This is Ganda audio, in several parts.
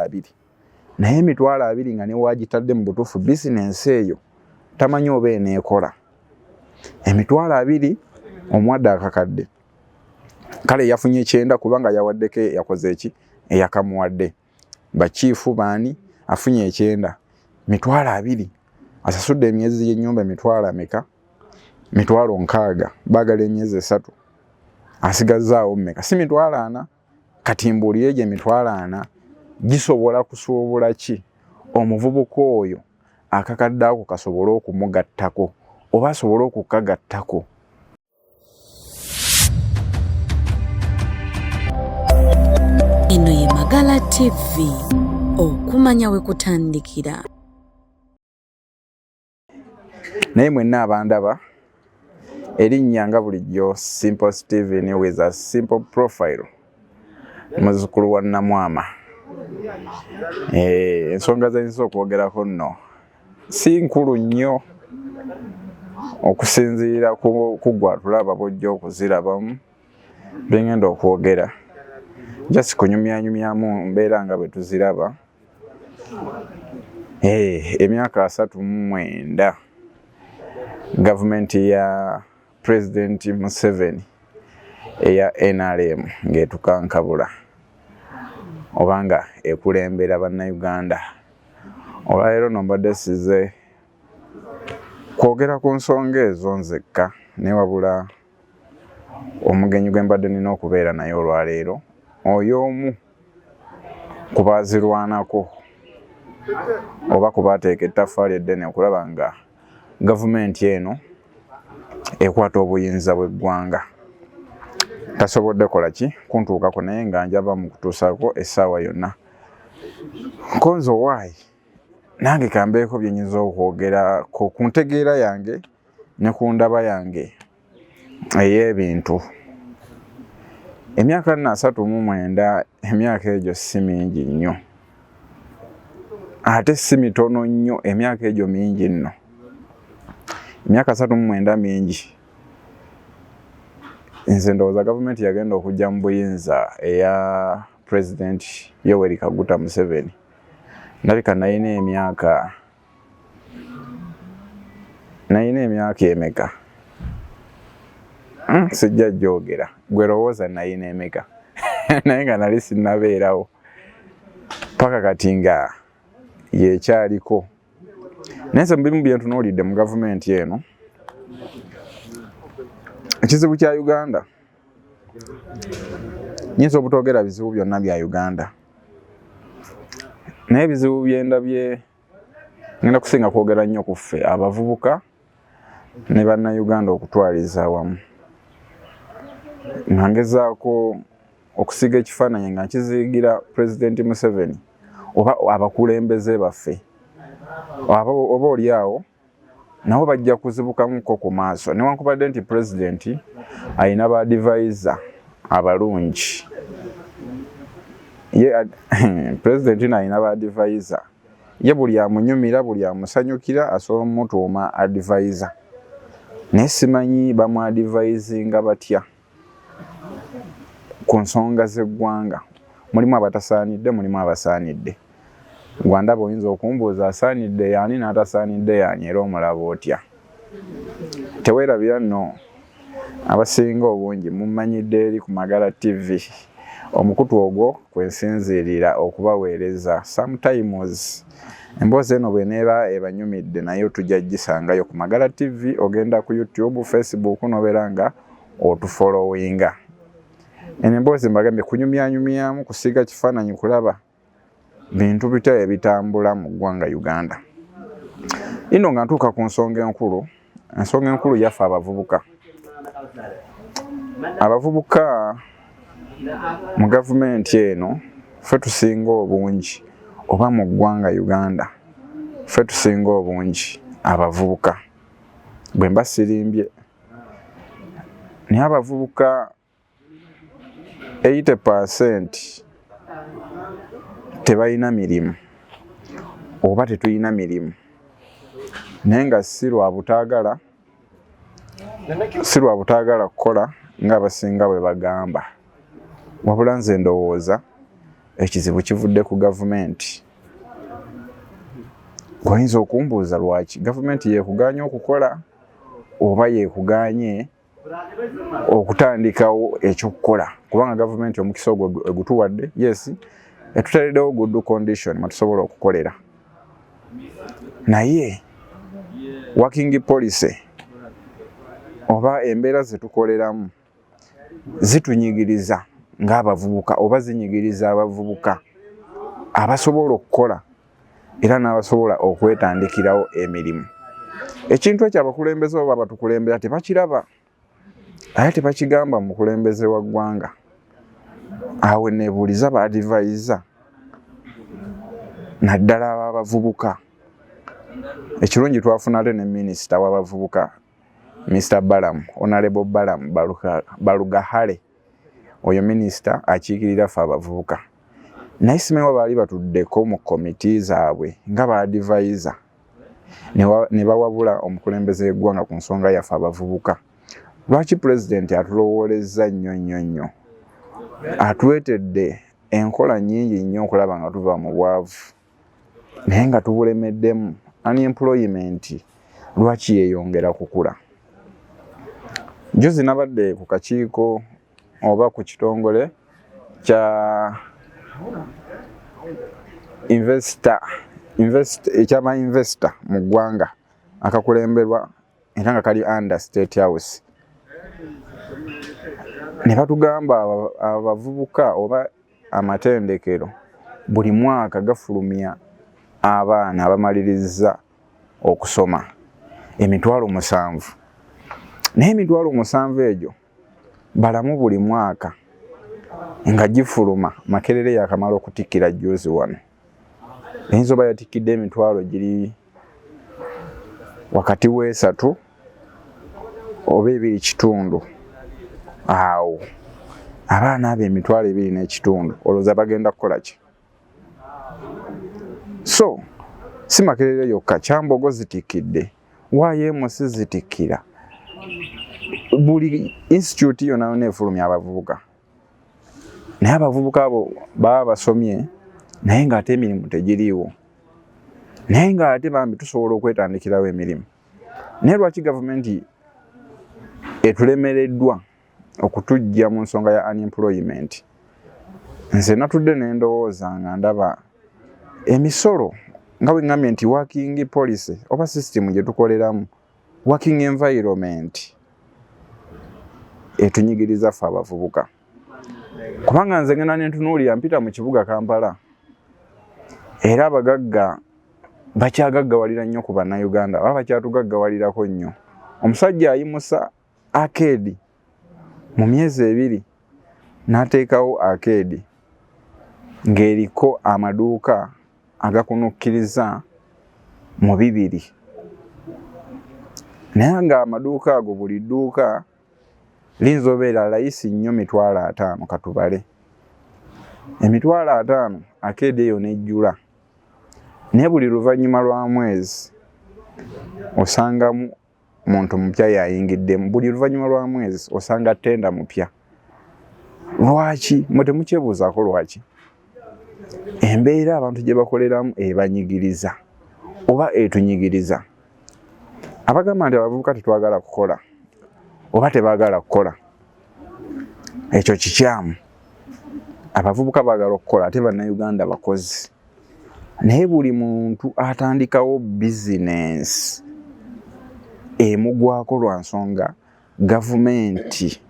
2 naye 2 nga ne wagitadde mu butuufu bizinensi eyo tamanyi oba eneekola. 2 omwadde akakadde kale yafunye 9 kubanga yawaddeko yakoze eki eyakamuwadde bachifu baani afunye 9 2 asasudde emyezi y'ennyumba 2 ameka 6 bagala emyezi 3 asigazaawo mmeka si 4 kati mbuulire gye 4 gisobola kusobola ki omuvubuka oyo akakadde ako kasobola okumugattako oba asobola okukagattako. Eno ye Magala TV, okumanya we kutandikira. Naye mwenna abandaba erinnya nga bulijjo Simple Steven with a simple profile muzzukulu wa Namwama. Ensonga z'ensi okwogerako nno si nkulu nnyo okusinziira ku gwe tulaba bojja okuzirabamu bengenda okwogera just kunyumyanyumyamu mbeera nga bwe tuziraba. Emyaka 39 gavumenti ya President Museveni eya NRM ng'etukankabula obanga ekulembera bannayuganda. Olwaleero nombadde size kwogera ku nsonga ezo nzekka ne wabula omugenyi gwe mbadde nina okubeera naye olwaleero oyo omu ku baazirwanako oba ku baateeka ettaffaali eddene okulaba nga gavumenti eno ekwata obuyinza bw'eggwanga. Tasobodde kola ki kuntuukako naye nga njaba mu kutuusaako essaawa yonna. Nkonzo waayi nange kambeeko bye nnyinza okwogerako ku ntegeera yange ne ku ndaba yange ey'ebintu. Emyaka 39 emyaka egyo si mingi nnyo ate si mitono nnyo, emyaka egyo mingi nno. Emyaka 39 mingi. Nze ndowooza gavumenti yagenda okujja mu buyinza eya President Yoweri Kaguta Museveni ndabika nayina emyaka emeka sijja gyogera gwe lowooza nayina emeka naye nga nali sinnabeerawo paka kati nga yekyaliko. Naye nze mu bimu bye ntunuulidde mu gavumenti eno ekizibu kya Uganda nyinza obutogera bizibu byonna bya Uganda naye ebizibu byendabye ngenda kusinga kwogera nnyo ku ffe abavubuka ne bannayuganda okutwaliza awamu. Nga ngezaako okusiga ekifaananyi nga nkiziigira President Museveni oba abakulembeze baffe oba oli awo nabo bajja kuzibukamuko ku maaso newankubadde nti President ayina ba advisor abalungi. President ayina ba advisor ye buli amunyumira buli amusanyukira asobola mutuuma advisor naye simanyi bamu advisinga batya ku nsonga z'eggwanga. Mulimu abatasaanidde mulimu abasaanidde. Gwandaba oyinza okumbuuza asaanidde yaani n'atasaanidde yaani era omulaba otya. Teweerabira nno abasinga obungi mumanyidde eri ku Magala TV omukutu ogwo kwensinziirira okubaweereza. Sometimes emboozi eno bw'eneeba ebanyumidde naye tujja gisangayo ku Magala TV. Ogenda ku YouTube, Facebook n'obeera nga otufollowinga. Eno emboozi mbagambye kunyumyanyumyamu kusiiga kifaananyi kulaba bintu bitya ebitambula mu ggwanga Uganda. Ino nga ntuuka ku nsonga enkulu. Ensonga enkulu yaffe abavubuka. Abavubuka mu gavumenti eno ffe tusinga obungi oba mu ggwanga Uganda ffe tusinga obungi abavubuka. Bwe mba sirimbye naye abavubuka 80% tebalina mirimu oba tetulina mirimu naye nga si lwa butaagala kukola ng'abasinga bwe bagamba wabula nze ndowooza ekizibu kivudde ku gavumenti. Oyinza okumbuuza lwaki gavumenti yeekuganye okukola oba yeekuganye okutandikawo ekyokukola, kubanga gavumenti omukisa ogwo egutuwadde, yes, etutalirewo good condition matusobola okukolera, naye working policy oba embeera zetukoleramu zitunyigiriza ng'abavubuka oba zinyigiriza abavubuka abasobola okukola era n'abasobola okwetandikirawo emirimu. Ekintu ekyo abakulembeze oba batukulembera tebakiraba, ate tebakigamba mu mukulembeze wa ggwanga. Awo neebuuliza ba advisor naddala abavubuka. Ekirungi twafuna ate ne minisita w'abavubuka Mr. Balamu, Honorable Balamu Balugahale. Oyo minisita akiikirira ffe abavubuka. Naye simanyi baali batuddeko mu komiti zaabwe nga ba advisor ne bawabula omukulembeze w'eggwanga ku nsonga yaffe abavubuka. Lwaki pulezidenti atulowoolezza nnyo atwetedde enkola nnyingi nnyo okulaba nga tuva mu bwavu, naye nga tubulemeddemu unemployment lwaki yeeyongera kukula? Njozi nabadde ku kakiiko oba ku kitongole kya ekyama investor mu ggwanga akakulemberwa era nga kali under State House. Ne batugamba abavubuka oba amatendekero buli mwaka gafulumya abaana abamaliriza okusoma 7,000. Naye 7,000 egyo balamu buli mwaka nga gifuluma. Makerere yakamala okutikkira juzi wano. Eyinza oba yatikkidde 1,000 giri wakati w'esatu oba 2.5. Awo abaana abo 2.5 olowooza bagenda kukola ki? So si Makerere yokka, Kyambogo zitikkidde, YMC zitikkira. Buli institute yonna efulumya abavubuka. Naye abavubuka abo baba basomye naye ng'ate emirimu tegiriiwo, naye ng'ate bambi tusobola okwetandikirawo emirimu. Naye lwaki gavumenti etulemereddwa okutujja mu nsonga ya unemployment? Nze natudde ne ndowooza nga ndaba emisolo nga bwe ngambye nti working policy oba system gye tukoleramu, working environment etunyigiriza ffe abavubuka. Kubanga nze ngenda ne ntunuulira mpita mu kibuga Kampala era abagagga bakyagaggawalira nnyo ku bannayuganda, baba bakyatugaggawalirako nnyo. Omusajja ayimusa arcade mu myezi 2 n'ateekawo arcade ng'eriko amaduuka agakunukkiriza mu 2. Naye nga amaduuka ago buli dduuka linza obeera layisi nnyo 50,000 katubale. 50,000 arcade eyo nejjula. Naye buli luvannyuma lwa mwezi osangamu muntu mupya yayingiddemu. Buli luvannyuma lwa mwezi osanga tenda mupya. Lwaki? Mwe temukyebuuzaako lwaki? Embeera abantu gye bakoleramu ebanyigiriza oba etunyigiriza. Abagamba nti abavubuka tetwagala kukola oba tebaagala kukola, ekyo kikyamu. Abavubuka baagala okukola ate bannayuganda bakozi. Naye buli muntu atandikawo bizinensi emugwako lwa nsonga gavumenti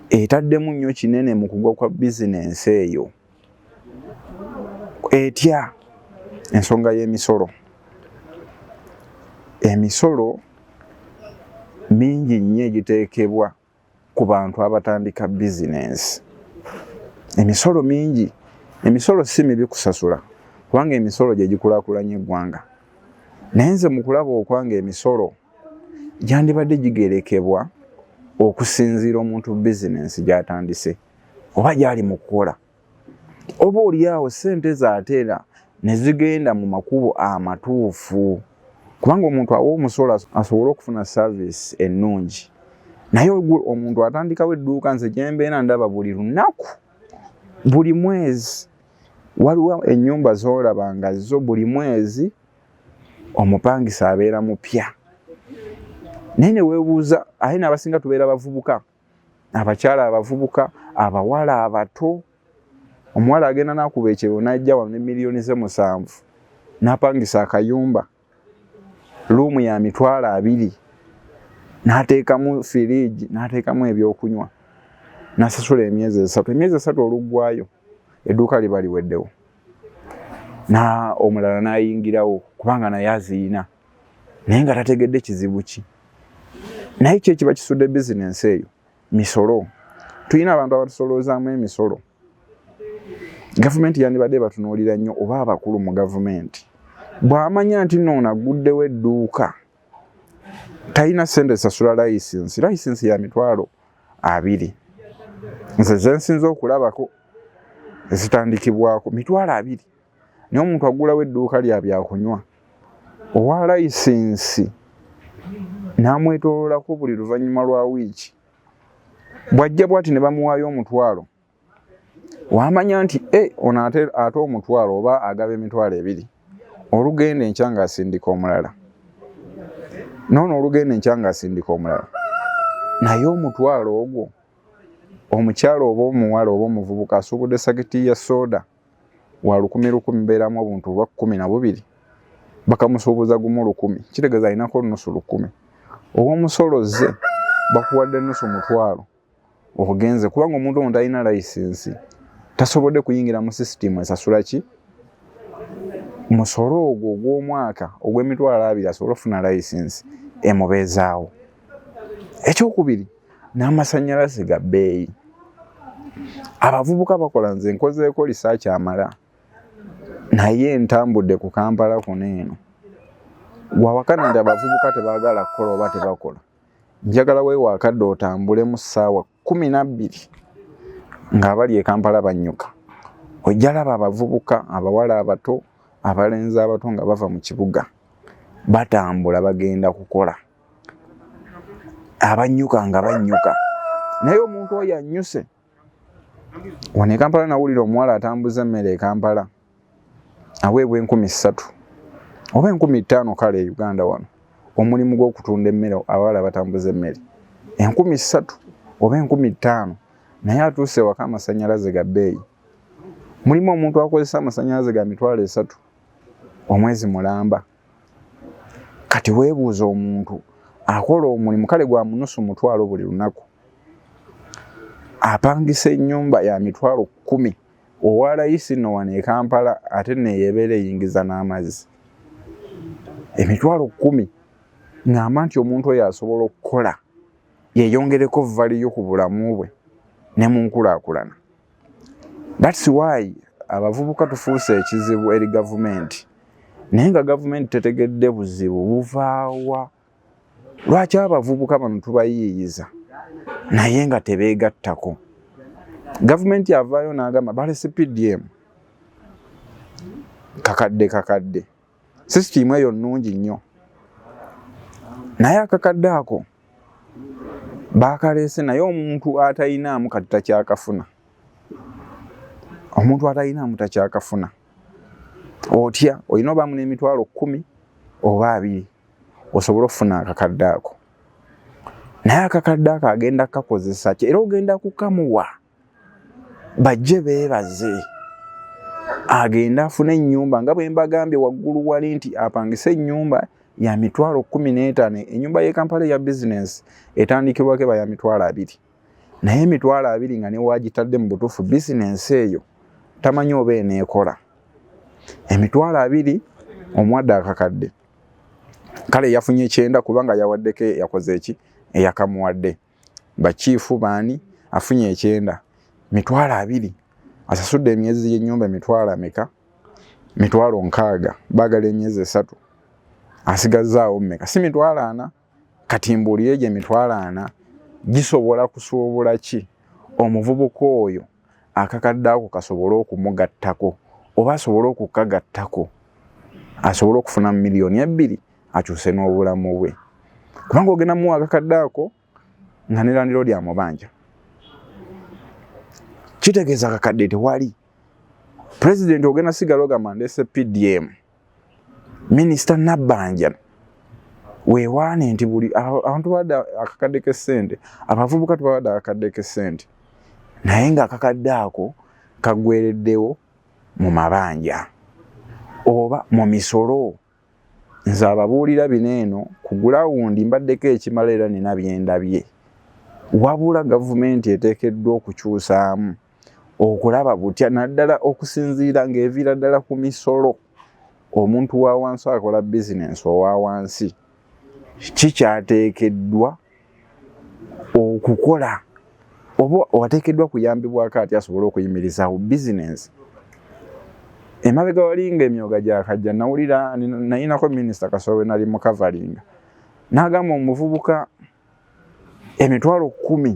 etaddemu nnyo kinene mu kugwa kwa bizinensi eyo. Etya ensonga y'emisolo. Emisolo mingi nnyo egiteekebwa ku bantu abatandika bizinensi. Emisolo mingi. Emisolo si mibi kusasula kubanga emisolo gye gikulaakulanya eggwanga. Naye nze mu kulaba okwanga emisolo gyandibadde gigerekebwa okusinziira omuntu bizinensi gy'atandise oba gy'ali mu kukola. Oba oliawo ssente z'ateera ne zigenda mu makubo amatuufu, kubanga omuntu awa omusolo asobole okufuna service ennungi. Naye omuntu atandikawo edduuka, nze gye mbeera ndaba buli lunaku buli mwezi waliwo ennyumba z'olabanga zo buli mwezi omupangisa abeera mupya. Naye ne weebuuza, ate n'abasinga tubeera bavubuka, abakyala abavubuka, abawala abato. Omuwala agenda n'akuba ekiro n'ajja wano ne miliyoni ze 7 n'apangisa akayumba luumu ya 2,000 n'ateekamu firiigi n'ateekamu ebyokunywa n'asasula emyezi 3. Emyezi 3 oluggwayo edduuka liba liweddewo. Omulala n'ayingirawo kubanga naye aziina naye nga tategedde kizibu ki. Naye kyo kiba kisudde bizinensi eyo. Misolo. Tulina abantu abatusoloozaamu emisolo. Gavumenti yandibadde batunuulira nnyo oba abakulu mu gavumenti. Bw'amanya nti nno aguddewo edduuka talina ssente zisasula layisinsi. Layisinsi ya 20,000. Nze ze nsinza okulabako ezitandikibwako 20,000. Naye omuntu agulawo edduuka lya byakunywa owa layisinsi n'amwetooloolako buli luvannyuma lwa wiiki. Bw'ajja bw'ati ne bamuwaayo 1,000. Wamanya nti ono ate 1,000 oba agaba 2,000. Olugenda enkya ng'asindika omulala. Noono olugenda enkya ng'asindika omulala. Naye 1,000 ogwo omukyala oba omuwala oba omuvubuka asuubudde saketi ya sooda wa 1,000 beeramu obuntu bwa 12 bakamusuubuza gumu 1,000 kitegeeza alinako nusu 1,000. Ow'omusoloze bakuwadde nusu 1,000 ogenze kubanga omuntu ono talina layisinsi tasobodde kuyingira mu sisitimu esasula ki musolo ogwo ogw'omwaka ogw'emitwalo 2 asobole okufuna layisinsi emubeezaawo. Ekyokubiri n'amasannyalaze ga bbeeyi. Abavubuka bakola, nze nkozeeko lisaaki amala naye ntambudde ku Kampala kuno eno. Wawakana nti abavubuka tebaagala kukola oba tebakola. Njagala weewaakadde otambule mu ssaawa 12 ng'abali e Kampala bannyuka. Ojja laba abavubuka, abawala abato, abalenzi abato nga bava mu kibuga batambula bagenda kukola. Abannyuka nga bannyuka. Naye omuntu oyo annyuse. Wano e Kampala nawulira omuwala atambuza emmere e Kampala aweebwa 3,000 oba 5,000 kale e Uganda wano. Omulimu gw'okutunda emmere abawala batambuza emmere 3,000 oba 5,000 naye atuuse waka amasannyalaze ga bbeeyi. Mulimu omuntu akozesa amasannyalaze ga 3,000 omwezi mulamba. Kati weebuuza omuntu akola omulimu kale gwa munusu 1,000 buli lunaku. Apangisa ennyumba ya 10,000 owa layisi nno wano e Kampala ate neeyebeera eyingiza n'amazzi. 10,000 ng'amba nti omuntu oyo asobola okukola yeeyongereko valiyo ku bulamu bwe ne mu nkulaakulana. That's why abavubuka tufuuse ekizibu eri gavumenti. Naye nga gavumenti tetegedde buzibu buvaawa. Lwaki abavubuka bano tubayiiyiza naye nga tebeegattako? Gavumenti avaayo n'agamba balese PDM kakadde. Sisitimu eyo nnungi nnyo. Naye akakadde ako baakaleese naye omuntu atalinaamu kati takyakafuna. Omuntu atalinaamu takyakafuna. Otya olina obaamu n'emitwalo 10 oba 20 osobola okufuna akakadde ako. Naye akakadde ako agenda kakozesa ki? Era ogenda kukamuwa bajje beebaze. Agenda afuna ennyumba nga bwe mbagambye waggulu wali nti apangise ennyumba ya 15,000. Ennyumba y'e Kampala ya bizinensi etandikibwako eba ya 20,000. Naye 20,000 nga ne waagitadde mu butuufu bizinensi eyo tamanyi oba eneekola. 20,000 omuwadde akakadde. Kale yafunye 9 kubanga yawaddeko yakoze eki eyakamuwadde. Bakiifu baani afunye 9. 20,000 asasudde emyezi y'ennyumba 6,000. 60,000 baagala emyezi 3. Asigazaawo mmeka? Si 40. Kati mbuulire gye 40 gisobola kusuubula ki omuvubuka oyo akakadde ako kasobole okumugattako oba asobole okukagattako asobole okufuna miliyoni 2 akyuse n'obulamu bwe. Kubanga ogenda muwa akakadde ako nga ne landiroodi amubanja. kitegeeza kakadde tewali. President ogenda sigala ogamba ndese PDM, Minister Nabbanja weewaane nti buli abantu badde akakadde k'essente, abavubuka tebabadde akakadde k'essente, naye ng'akakadde ako kaggwereddewo mu mabanja oba mu misolo. Nze ababuulira bino eno ku gulawundi mbaddeko ekimala era nina byendabye. Wabula gavumenti eteekeddwa okukyusaamu okulaba butya naddala okusinziira ng'eviira ddala ku misolo. Omuntu wa wansi akola bizinensi owa wansi kikyateekeddwa okukola oba wateekeddwa kuyambibwako ati asobole okuyimirizaawo bizinensi. Emabega walinga emyoga gyakajja nawulira nayinako Minisita Kasolo nali mu kavalinga n'agamba omuvubuka emitwalo 10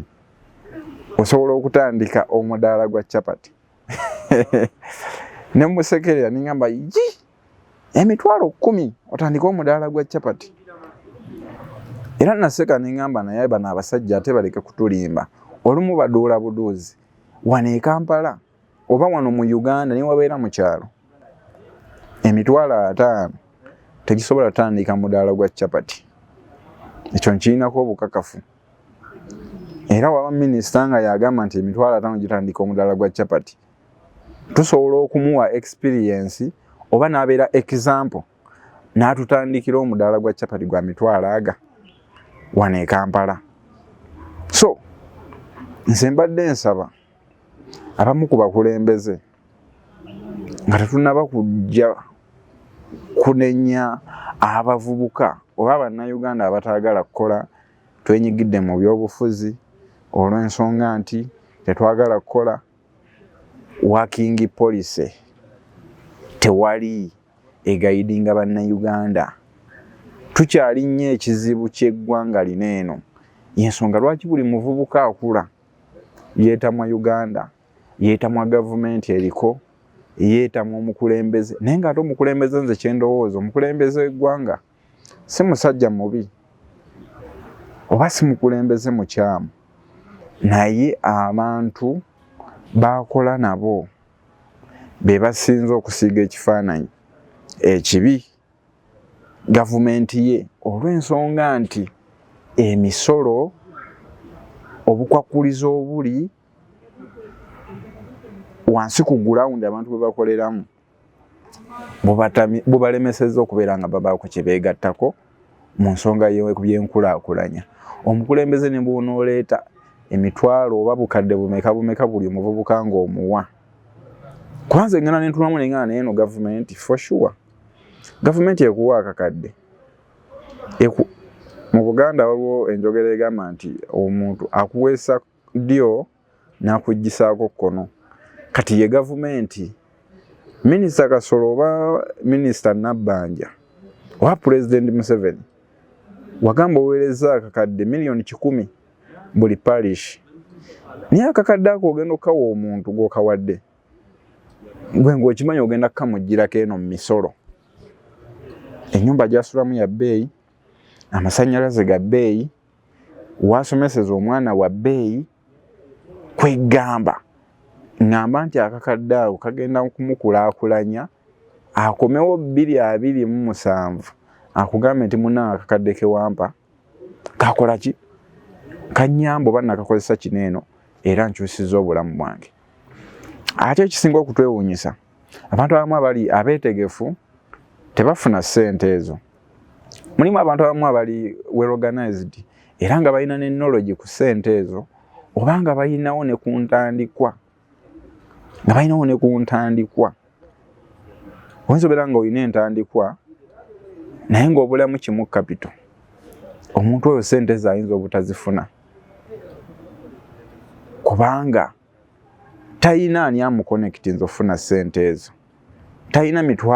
osobola okutandika omudaala gwa chapati. Ne musekerera ningamba emitwalo 10 otandika omudaala gwa chapati. Era naseka ningamba naye bano abasajja ate baleke kutulimba. Olumu baduula buduuzi wano e Kampala oba wano mu Uganda ni wabeera mu kyalo. Emitwalo 5 tegisobola kutandika mudaala gwa chapati. Ekyo nkirinako obukakafu. Era waba minisita nga yagamba nti emitwalo 5 gitandika omudaala gwa chapati, tusobola okumuwa experience oba n'abeera example n'atutandikira omudaala gwa chapati gwa mitwalo aga wano e Kampala. So nze mbadde nsaba abamu ku bakulembeze nga tetunnaba kujja kunenya abavubuka oba bannayuganda abataagala kukola, twenyigidde mu byobufuzi olw'ensonga nti tetwagala kukola working policy tewali egaidinga bannayuganda. Tukyali nnyo ekizibu ky'eggwanga lino eno, y'ensonga lwaki buli muvubuka akula yeetamwa Uganda, yeetamwa gavumenti eriko, yeetamwa omukulembeze. Naye ng'ate omukulembeze nze kyendowooza omukulembeze w'eggwanga si musajja mubi oba si mukulembeze mukyamu, naye abantu bakola nabo be basinze okusiiga ekifaananyi ekibi gavumenti ye, olw'ensonga nti emisolo obukwakulizo obuli wansi ku gulawundi abantu bwe bakoleramu bubalemesezza okubeera nga babaako kye beegattako mu nsonga y'enkulaakulanya. Omukulembeze ne bw'onooleeta emitwalo oba bukadde bumeka buli omuvubuka ng'omuwa. Kwanza ngana nentunamu nengana neno gavumenti for sure. Gavumenti ekuwa akakadde. Mu Buganda waliwo enjogera egamba nti omuntu akuweesa ddyo n'akuggisaako kkono. Kati ye gavumenti, Minisita Kasolo oba Minisita Nabbanja oba President Museveni wagamba oweereza akakadde milioni 10 buli parish. Naye akakadde ako ogenda okukawa omuntu gw'okawadde gwe ng'okimanyi ogenda kukamuggyirako eno mu misolo. Ennyumba gy'asulamu ya bbeeyi, amasannyalaze ga bbeeyi, wasomeseza omwana wa bbeeyi. Kwegamba ngamba nti akakadde ako kagenda kumukulaakulanya akomewo 2027 akugambe nti munna akakadde kewampa kakola ki kanyamba oba nakakozesa kino eno era nkyusizza obulamu bwange. Ate ekisinga okutwewuunyisa abantu abamu abali abeetegefu tebafuna ssente ezo. Mulimu abantu abamu abali well organized era nga balina ne knowledge ku ssente ezo oba nga balinawo ne ku ntandikwa. Oyinza obeera nga olina entandikwa naye ng'obulamu kimu capital. Omuntu oyo ssente ze ayinza obutazifuna kubanga talina ani amuconnectinze okufuna ssente ezo, talina mitwalo